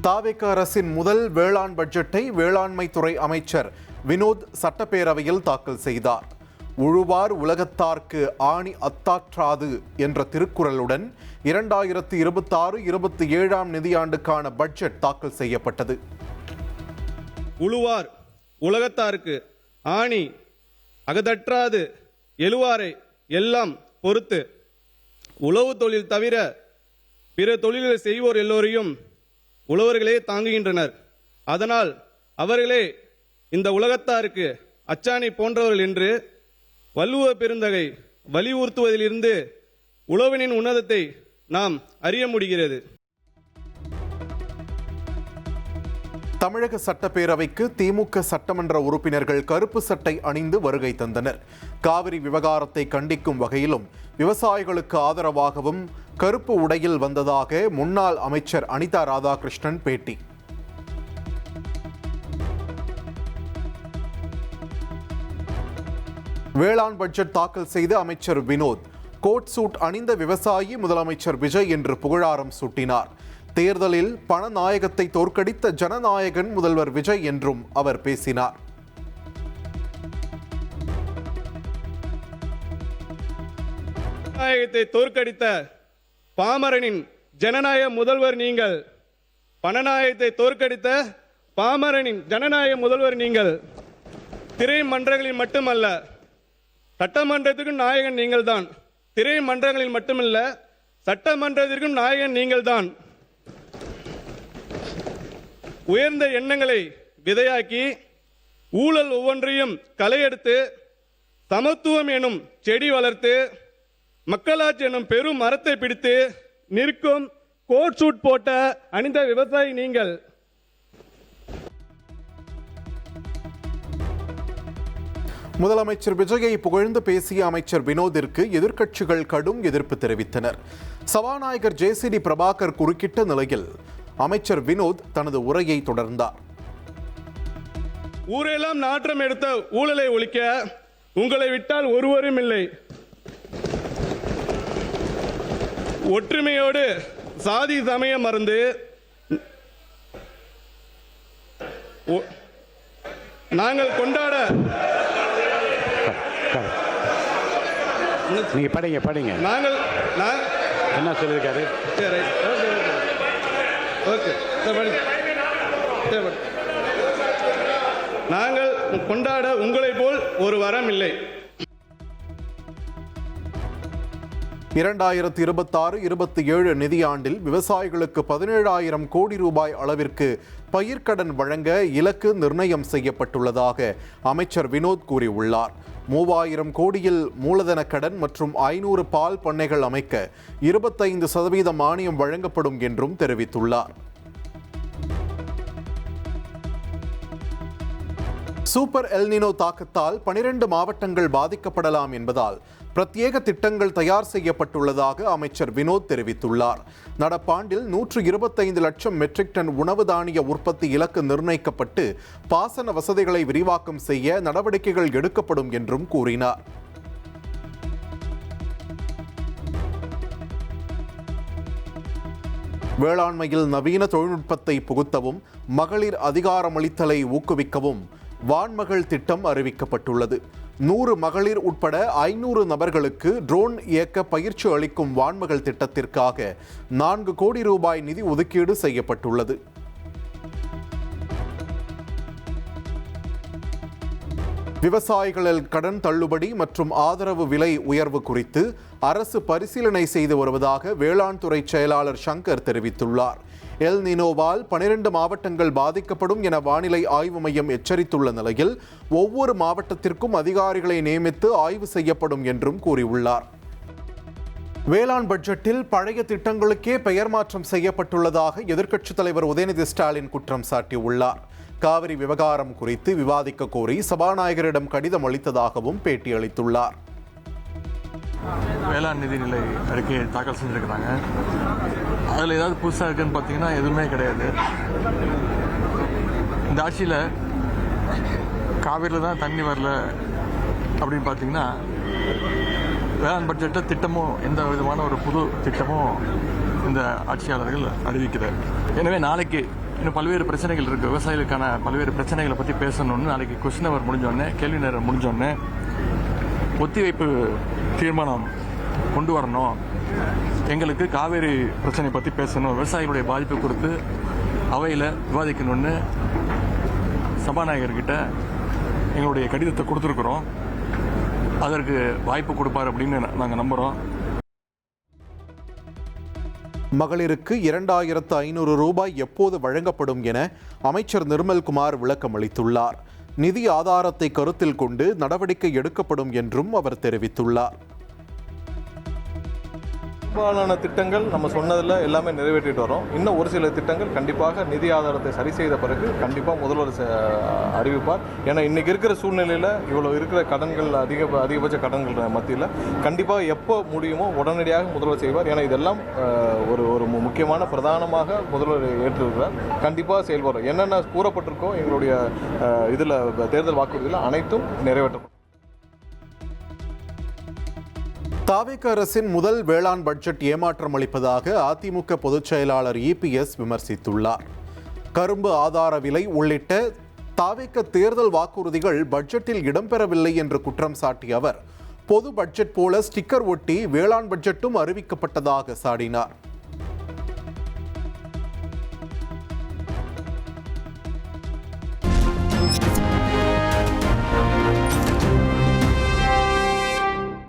தாவேக அரசின் முதல் வேளாண் பட்ஜெட்டை வேளாண்மை துறை அமைச்சர் வினோத் சட்டப்பேரவையில் தாக்கல் செய்தார். உழுவார் உலகத்தார்க்கு ஆணி அத்தாற்றாது என்ற திருக்குறளுடன் 2026-27 நிதியாண்டுக்கான பட்ஜெட் தாக்கல் செய்யப்பட்டது. உழுவார் உலகத்தார்க்கு ஆணி அகதற்றாது எழுவாரை எல்லாம் பொறுத்து உழவு தொழில் தவிர பிற தொழில்களை செய்வோர் எல்லோரையும் உழவர்களே தாங்குகின்றனர். அதனால் அவர்களே இந்த உலகத்தாருக்கு அச்சாணி போன்றவர்கள் என்று வள்ளுவ பெருந்தகை வலியுறுத்துவதிலிருந்து உழவனின் உன்னதத்தை நாம் அறிய முடிகிறது. தமிழக சட்டப்பேரவைக்கு திமுக சட்டமன்ற உறுப்பினர்கள் கருப்பு சட்டை அணிந்து வருகை தந்தனர். காவிரி விவகாரத்தை கண்டிக்கும் வகையிலும் விவசாயிகளுக்கு ஆதரவாகவும் கருப்பு உடையில் வந்ததாக முன்னாள் அமைச்சர் அனிதா ராதாகிருஷ்ணன் பேட்டி. வேளாண் பட்ஜெட் தாக்கல் செய்த அமைச்சர் வினோத் கோட் சூட் அணிந்த விவசாயி முதலமைச்சர் விஜய் என்று புகழாரம் சூட்டினார். தேர்தலில் பணநாயகத்தை தோற்கடித்த ஜனநாயகன் முதல்வர் விஜய் என்றும் அவர் பேசினார். ஜனநாயகத்தை தோற்கடித்த பாமரனின் ஜனநாயக முதல்வர் நீங்கள். பணநாயகத்தை தோற்கடித்த பாமரனின் ஜனநாயக முதல்வர் நீங்கள். திரைமன்றங்களில் மட்டுமல்ல, சட்டமன்றத்திற்கும் நாயகன் நீங்கள் தான். திரைமன்றங்களில் மட்டுமல்ல, சட்டமன்றத்திற்கும் நாயகன் நீங்கள் தான். உயர்ந்த எண்ணங்களை விதையாக்கி ஊழல் ஒவ்வொன்றையும் களையெடுத்து சமத்துவம் எனும் செடி வளர்த்து மக்களாட்சி எனும் பெரும் மரத்தை பிடித்து நிற்கும் கோட் சூட் போட்ட அணிந்த விவசாயி நீங்கள். முதலமைச்சர் விஜயை புகழ்ந்து பேசிய அமைச்சர் வினோதிற்கு எதிர்க்கட்சிகள் கடும் எதிர்ப்பு தெரிவித்தனர். சபாநாயகர் ஜேசிடி பிரபாகர் குறுக்கிட்ட நிலையில் அமைச்சர் வினோத் தனது உரையை தொடர்ந்தார். ஊரெல்லாம் நாற்றம் எடுத்த ஊழலை ஒழிக்க உங்களை விட்டால் ஒருவரும் இல்லை. ஒற்றுமையோடு சாதி சமயம் மறந்து நாங்கள் கொண்டாட நீங்க படிங்க நாங்கள் என்ன சொல்லியிருக்காரு? நாங்கள் கொண்டாட உங்களை போல் ஒரு வரம் இல்லை. 2026-27 நிதியாண்டில் விவசாயிகளுக்கு 17,000 கோடி ரூபாய் அளவிற்கு பயிர்க்கடன் வழங்க இலக்கு நிர்ணயம் செய்யப்பட்டுள்ளதாக அமைச்சர் வினோத் கூறியுள்ளார். 3,000 கோடியில் மூலதன கடன் மற்றும் 500 பால் பண்ணைகள் அமைக்க 25% மானியம் வழங்கப்படும் என்றும் தெரிவித்துள்ளார். சூப்பர் எல்னினோ தாக்கத்தால் 12 மாவட்டங்கள் பாதிக்கப்படலாம் என்பதால் பிரத்யேக திட்டங்கள் தயார் செய்யப்பட்டுள்ளதாக அமைச்சர் வினோத் தெரிவித்துள்ளார். நடப்பாண்டில் 125 லட்சம் மெட்ரிக் டன் உணவு தானிய உற்பத்தி இலக்கு நிர்ணயிக்கப்பட்டு பாசன வசதிகளை விரிவாக்கம் செய்ய நடவடிக்கைகள் எடுக்கப்படும் என்றும் கூறினார். வேளாண்மையில் நவீன தொழில்நுட்பத்தை புகுத்தவும் மகளிர் அதிகாரமளித்தலை ஊக்குவிக்கவும் வான்மகள் திட்டம் அறிவிக்கப்பட்டுள்ளது. 100 மகளிர் உட்பட 500 நபர்களுக்கு ட்ரோன் இயக்க பயிற்சி அளிக்கும் வான்மகள் திட்டத்திற்காக 4 கோடி ரூபாய் நிதி ஒதுக்கீடு செய்யப்பட்டுள்ளது. விவசாயிகளில் கடன் தள்ளுபடி மற்றும் ஆதரவு விலை உயர்வு குறித்து அரசு பரிசீலனை செய்து வருவதாக வேளாண் துறை செயலாளர் சங்கர் தெரிவித்துள்ளார். எல் நினோவால் 12 மாவட்டங்கள் பாதிக்கப்படும் என வானிலை ஆய்வு மையம் எச்சரித்துள்ள நிலையில் ஒவ்வொரு மாவட்டத்திற்கும் அதிகாரிகளை நியமித்து ஆய்வு செய்யப்படும் என்றும் கூறியுள்ளார். வேளாண் பட்ஜெட்டில் பழைய திட்டங்களுக்கே பெயர் மாற்றம் செய்யப்பட்டுள்ளதாக எதிர்க்கட்சித் தலைவர் உதயநிதி ஸ்டாலின் குற்றம் சாட்டியுள்ளார். காவிரி விவகாரம் குறித்து விவாதிக்க கோரி சபாநாயகரிடம் கடிதம் அளித்ததாகவும் பேட்டியளித்துள்ளார். வேளாண் நிதிநிலை அறிக்கையை தாக்கல் செஞ்சுருக்கிறாங்க. அதில் ஏதாவது புதுசாக இருக்குன்னு பார்த்தீங்கன்னா எதுவுமே கிடையாது. இந்த ஆட்சியில் காவிரியில் தான் தண்ணி வரல அப்படின்னு பார்த்தீங்கன்னா வேளாண் பட்ஜெட்டை திட்டமும் எந்த விதமான ஒரு புது திட்டமும் இந்த ஆட்சியாளர்கள் அறிவிக்கிறார். எனவே நாளைக்கு இன்னும் பல்வேறு பிரச்சனைகள் இருக்குது. விவசாயிகளுக்கான பல்வேறு பிரச்சனைகளை பற்றி பேசணும்னு நாளைக்கு கொஸ்டின் அவர் முடிஞ்சோடனே, கேள்வி நேரம் முடிஞ்சோடனே ஒத்திவைப்பு தீர்மானம் கொண்டு வரணும், எங்களுக்கு காவேரி பிரச்சனை பற்றி பேசணும், விவசாயிகளுடைய பாதிப்பு குறித்து அவையில் விவாதிக்கணும்னு சபாநாயகர்கிட்ட எங்களுடைய கடிதத்தை கொடுத்துருக்குறோம். அதற்கு வாய்ப்பு கொடுப்பார் அப்படின்னு நாங்கள் நம்புகிறோம். மகளிருக்கு 2500 ரூபாய் எப்போது வழங்கப்படும் என அமைச்சர் நிர்மல்குமார் விளக்கம் அளித்துள்ளார். நிதி ஆதாரத்தை கருத்தில் கொண்டு நடவடிக்கை எடுக்கப்படும் என்றும் அவர் தெரிவித்துள்ளார். பெரும்பாலான திட்டங்கள் நம்ம சொன்னதில் எல்லாமே நிறைவேற்றிட்டு வரோம். இன்னும் ஒரு சில திட்டங்கள் கண்டிப்பாக நிதி ஆதாரத்தை சரி செய்த பிறகு கண்டிப்பாக முதல்வர் அறிவிப்பார். ஏன்னா இன்றைக்கி இருக்கிற சூழ்நிலையில் இவ்வளோ இருக்கிற கடன்கள் அதிகபட்ச கடன்கள் மத்தியில் கண்டிப்பாக எப்போ முடியுமோ உடனடியாக முதல்வர் செய்வார். ஏன்னா இதெல்லாம் ஒரு முக்கியமான பிரதானமாக முதல்வர் ஏற்றிருக்கிறார். கண்டிப்பாக செயல்படுறோம். என்னென்ன கூறப்பட்டிருக்கோ எங்களுடைய இதில் தேர்தல் வாக்குறுதியில் அனைத்தும் நிறைவேற்றப்படும். தாவேக அரசின் முதல் வேளாண் பட்ஜெட் ஏமாற்றம் அளிப்பதாக அதிமுக பொதுச் செயலாளர் இபிஎஸ் விமர்சித்துள்ளார். கரும்பு ஆதார விலை உள்ளிட்ட தாவேக தேர்தல் வாக்குறுதிகள் பட்ஜெட்டில் இடம்பெறவில்லை என்று குற்றம் சாட்டிய அவர், பொது பட்ஜெட் போல ஸ்டிக்கர் ஒட்டி வேளாண் பட்ஜெட்டும் அறிவிக்கப்பட்டதாக சாடினார்.